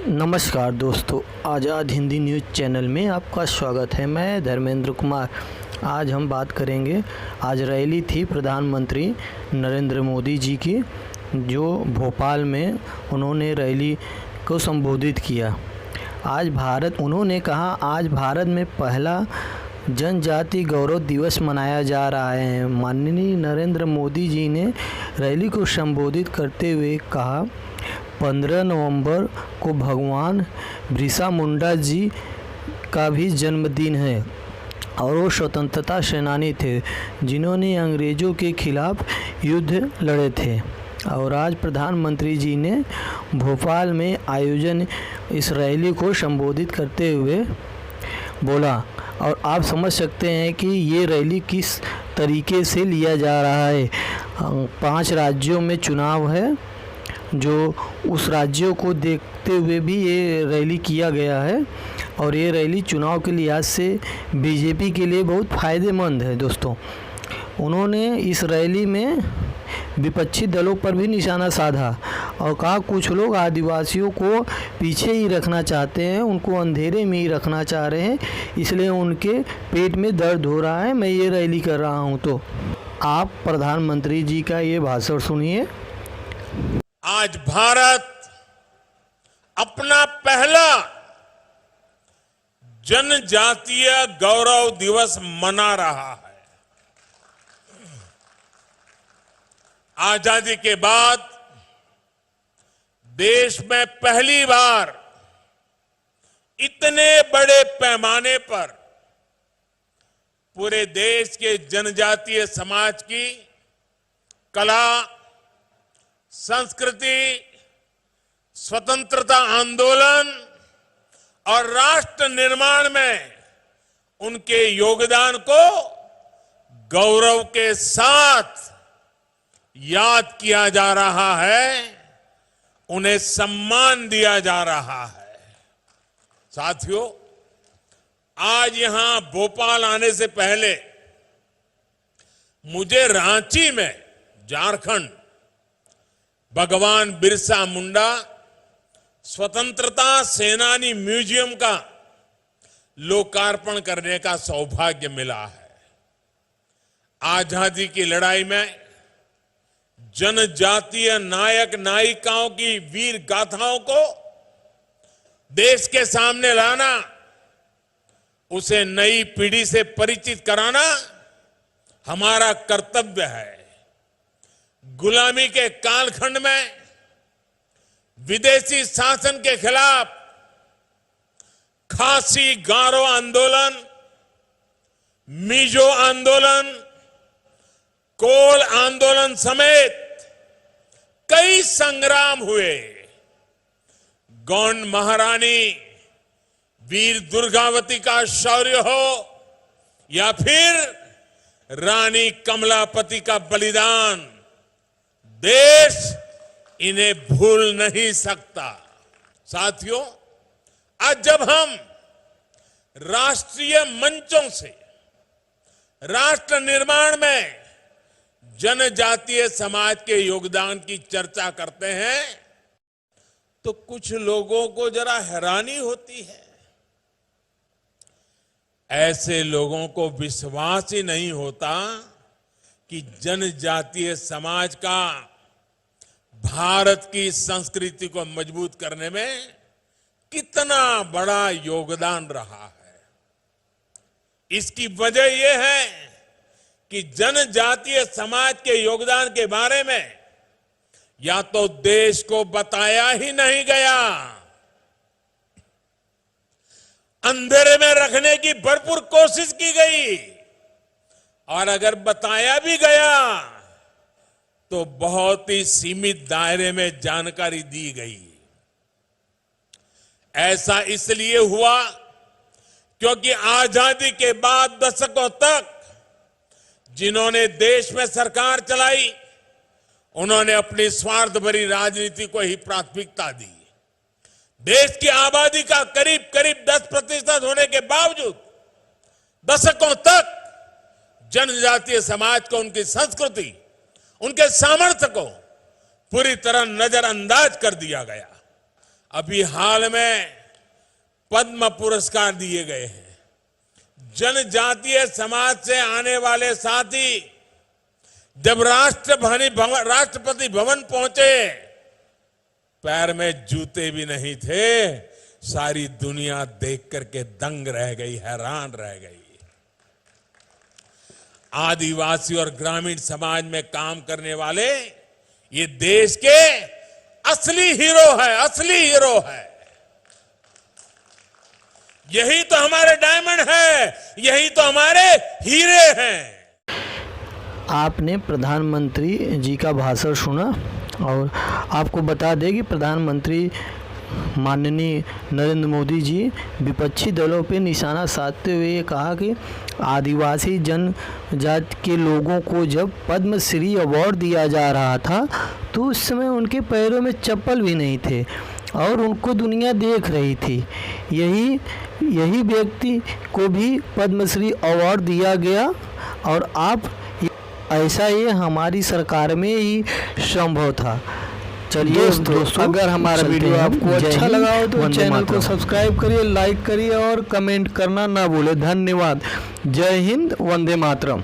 नमस्कार दोस्तों, आज़ाद Hindi news channel में आपका स्वागत है। मैं धर्मेंद्र कुमार। आज हम बात करेंगे, आज रैली थी प्रधानमंत्री नरेंद्र मोदी जी की, जो भोपाल में उन्होंने रैली को संबोधित किया। उन्होंने कहा आज भारत में पहला जनजाति गौरव दिवस मनाया जा रहा है। माननीय नरेंद्र मोदी जी ने रैली को संबोधित करते हुए कहा, 15 नवंबर को भगवान बिरसा मुंडा जी का भी जन्मदिन है और वो स्वतंत्रता सेनानी थे जिन्होंने अंग्रेज़ों के खिलाफ युद्ध लड़े थे। और आज प्रधानमंत्री जी ने भोपाल में आयोजन इस रैली को संबोधित करते हुए बोला, और आप समझ सकते हैं कि ये रैली किस तरीके से लिया जा रहा है। 5 राज्यों में चुनाव है, जो उस राज्यों को देखते हुए भी ये रैली किया गया है, और ये रैली चुनाव के लिहाज से बीजेपी के लिए बहुत फ़ायदेमंद है। दोस्तों, उन्होंने इस रैली में विपक्षी दलों पर भी निशाना साधा और कहा कुछ लोग आदिवासियों को पीछे ही रखना चाहते हैं, उनको अंधेरे में ही रखना चाह रहे हैं, इसलिए उनके पेट में दर्द हो रहा है, मैं ये रैली कर रहा हूँ। तो आप प्रधानमंत्री जी का ये भाषण सुनिए। आज भारत अपना पहला जनजातीय गौरव दिवस मना रहा है। आजादी के बाद देश में पहली बार इतने बड़े पैमाने पर पूरे देश के जनजातीय समाज की कला, संस्कृति, स्वतंत्रता आंदोलन और राष्ट्र निर्माण में उनके योगदान को गौरव के साथ याद किया जा रहा है, उन्हें सम्मान दिया जा रहा है। साथियों, आज यहां भोपाल आने से पहले मुझे रांची में, झारखंड, भगवान बिरसा मुंडा स्वतंत्रता सेनानी म्यूजियम का लोकार्पण करने का सौभाग्य मिला है। आजादी की लड़ाई में जनजातीय नायक नायिकाओं की वीर गाथाओं को देश के सामने लाना, उसे नई पीढ़ी से परिचित कराना हमारा कर्तव्य है। गुलामी के कालखंड में विदेशी शासन के खिलाफ खासी गारो आंदोलन, मिजो आंदोलन, कोल आंदोलन समेत कई संग्राम हुए। गौंड महारानी वीर दुर्गावती का शौर्य हो या फिर रानी कमलापति का बलिदान, देश इन्हें भूल नहीं सकता। साथियों, आज जब हम राष्ट्रीय मंचों से राष्ट्र निर्माण में जनजातीय समाज के योगदान की चर्चा करते हैं तो कुछ लोगों को जरा हैरानी होती है। ऐसे लोगों को विश्वास ही नहीं होता कि जनजातीय समाज का भारत की संस्कृति को मजबूत करने में कितना बड़ा योगदान रहा है। इसकी वजह यह है कि जनजातीय समाज के योगदान के बारे में या तो देश को बताया ही नहीं गया, अंधेरे में रखने की भरपूर कोशिश की गई, और अगर बताया भी गया तो बहुत ही सीमित दायरे में जानकारी दी गई। ऐसा इसलिए हुआ क्योंकि आजादी के बाद दशकों तक जिन्होंने देश में सरकार चलाई, उन्होंने अपनी स्वार्थ भरी राजनीति को ही प्राथमिकता दी। देश की आबादी का करीब करीब 10% होने के बावजूद दशकों तक जनजातीय समाज को, उनकी संस्कृति, उनके सामर्थ्य को पूरी तरह नजरअंदाज कर दिया गया। अभी हाल में पद्म पुरस्कार दिए गए हैं। जनजातीय समाज से आने वाले साथी जब राष्ट्रपति भवन पहुंचे, पैर में जूते भी नहीं थे। सारी दुनिया देख करके दंग रह गई, हैरान रह गई। आदिवासी और ग्रामीण समाज में काम करने वाले ये देश के असली हीरो है, असली हीरो है। यही तो हमारे डायमंड है, यही तो हमारे हीरे हैं। आपने प्रधानमंत्री जी का भाषण सुना और आपको बता दें कि प्रधानमंत्री माननीय नरेंद्र मोदी जी विपक्षी दलों पे निशाना साधते हुए ये कहा कि आदिवासी जनजाति के लोगों को जब पद्मश्री अवार्ड दिया जा रहा था तो उस समय उनके पैरों में चप्पल भी नहीं थे और उनको दुनिया देख रही थी। यही व्यक्ति को भी पद्मश्री अवार्ड दिया गया और आप ऐसा ये हमारी सरकार में ही संभव था। चलिए दोस्तों, अगर हमारा वीडियो आपको अच्छा लगा हो तो चैनल को सब्सक्राइब करिए, लाइक करिए और कमेंट करना ना भूले। धन्यवाद। जय हिंद, वंदे मातरम।